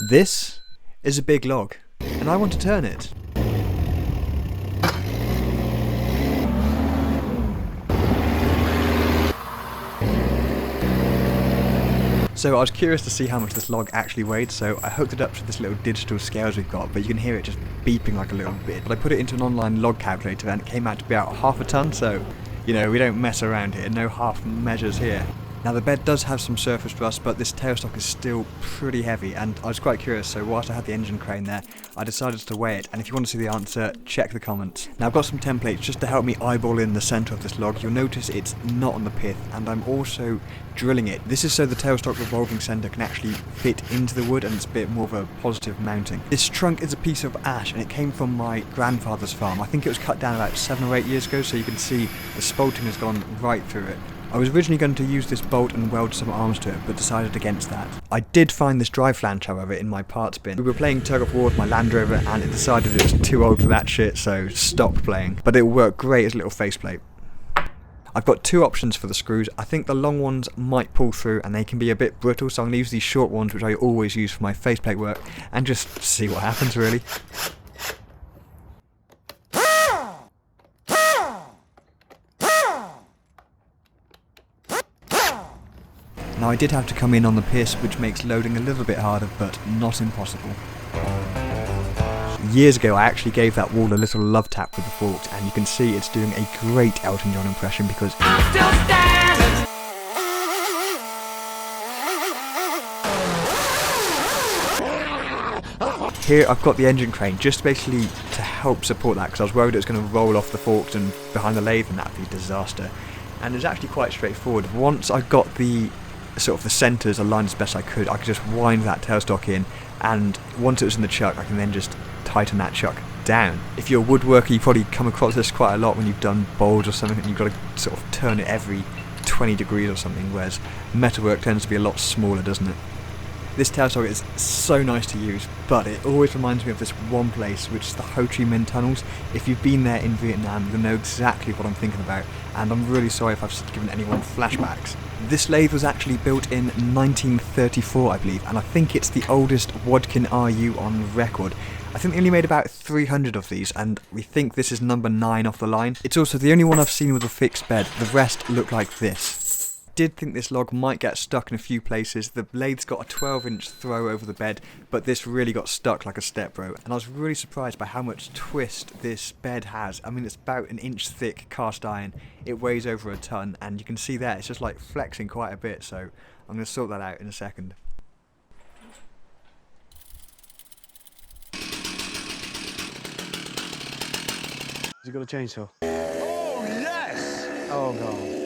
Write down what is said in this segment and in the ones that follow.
This is a big log, and I want to turn it. So I was curious to see how much this log actually weighed, so I hooked it up to this little digital scales we've got, but you can hear it just beeping like a little bit. But I put it into an online log calculator and it came out to be about half a ton, so, you know, we don't mess around here, no half measures here. Now the bed does have some surface rust, but this tailstock is still pretty heavy, and I was quite curious, so whilst I had the engine crane there, I decided to weigh it, and if you want to see the answer, check the comments. Now I've got some templates just to help me eyeball in the centre of this log. You'll notice it's not on the pith, and I'm also drilling it. This is so the tailstock revolving centre can actually fit into the wood, and it's a bit more of a positive mounting. This trunk is a piece of ash, and it came from my grandfather's farm. I think it was cut down about 7 or 8 years ago, so you can see the spalting has gone right through it. I was originally going to use this bolt and weld some arms to it, but decided against that. I did find this drive flange, however, in my parts bin. We were playing tug of war with my Land Rover, and it decided it was too old for that shit, so stopped playing. But it will work great as a little faceplate. I've got 2 options for the screws. I think the long ones might pull through, and they can be a bit brittle, so I'm going to use these short ones, which I always use for my faceplate work, and just see what happens, really. Now I did have to come in on the piss, which makes loading a little bit harder, but not impossible. Years ago I actually gave that wall a little love tap with the forks, and you can see it's doing a great Elton John impression because I'm still standing. Here I've got the engine crane just basically to help support that, because I was worried it was going to roll off the forks and behind the lathe, and that would be a disaster. And it's actually quite straightforward. Once I got the centres aligned as best I could just wind that tailstock in, and once it was in the chuck I can then just tighten that chuck down. If you're a woodworker, you probably come across this quite a lot when you've done bowls or something, and you've got to sort of turn it every 20 degrees or something, whereas metalwork tends to be a lot smaller, doesn't it? This tailstock is so nice to use, but it always reminds me of this one place, which is the Ho Chi Minh tunnels. If you've been there in Vietnam, you'll know exactly what I'm thinking about, and I'm really sorry if I've given anyone flashbacks. This lathe was actually built in 1934, I believe, and I think it's the oldest Woodturning RU on record. I think they only made about 300 of these, and we think this is number 9 off the line. It's also the only one I've seen with a fixed bed. The rest look like this. Did think this log might get stuck in a few places. The lathe's got a 12-inch throw over the bed, but this really got stuck like a step bro, and I was really surprised by how much twist this bed has. I mean, it's about 1 inch thick cast iron, it weighs over a ton, and you can see there it's just like flexing quite a bit, so I'm going to sort that out in a second. Has he got a chainsaw? Oh yes! Oh god.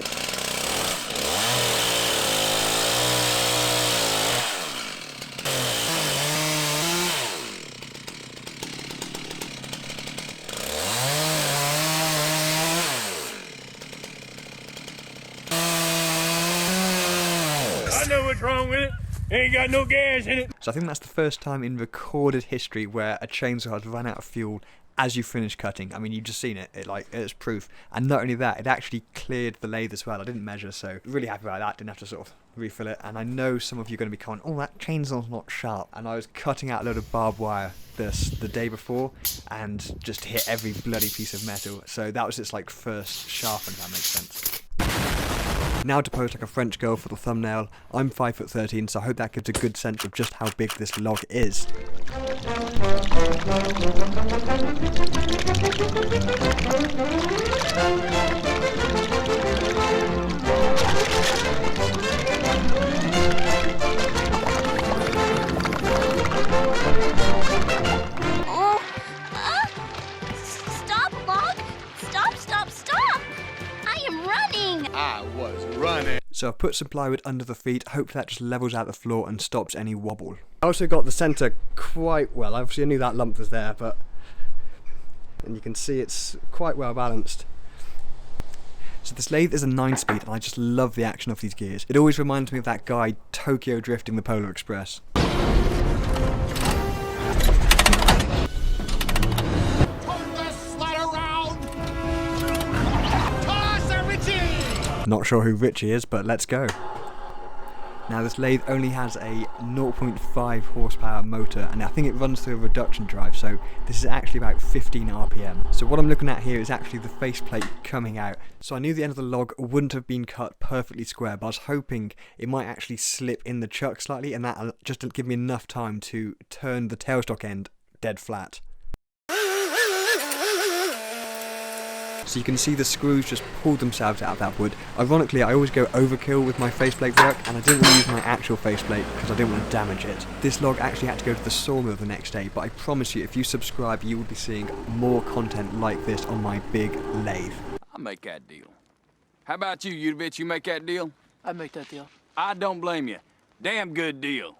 I know what's wrong with it. Ain't got no gas in it. So I think that's the first time in recorded history where a chainsaw has run out of fuel as you finish cutting. I mean, you've just seen it. It's proof. And not only that, it actually cleared the lathe as well. I didn't measure, so really happy about that. Didn't have to sort of refill it. And I know some of you are going to be commenting, oh, that chainsaw's not sharp. And I was cutting out a load of barbed wire the day before and just hit every bloody piece of metal. So that was its like first sharpen, if that makes sense. Now to pose like a French girl for the thumbnail. I'm 5'13", so I hope that gives a good sense of just how big this log is. Stop, log! Stop! I am running! I was running. So I've put some plywood under the feet, hopefully that just levels out the floor and stops any wobble. I also got the centre quite well. Obviously I knew that lump was there, but and you can see it's quite well balanced. So this lathe is a 9-speed, and I just love the action of these gears. It always reminds me of that guy Tokyo drifting the Polar Express. Not sure who Richie is, but let's go. Now this lathe only has a 0.5 horsepower motor, and I think it runs through a reduction drive, so this is actually about 15 RPM. So what I'm looking at here is actually the faceplate coming out. So I knew the end of the log wouldn't have been cut perfectly square, but I was hoping it might actually slip in the chuck slightly, and that'll just give me enough time to turn the tailstock end dead flat. So you can see the screws just pulled themselves out of that wood. Ironically, I always go overkill with my faceplate work, and I didn't want to use my actual faceplate because I didn't want to damage it. This log actually had to go to the sawmill the next day, but I promise you, if you subscribe, you will be seeing more content like this on my big lathe. I'll make that deal. How about you, bitch? You make that deal? I'd make that deal. I don't blame you. Damn good deal.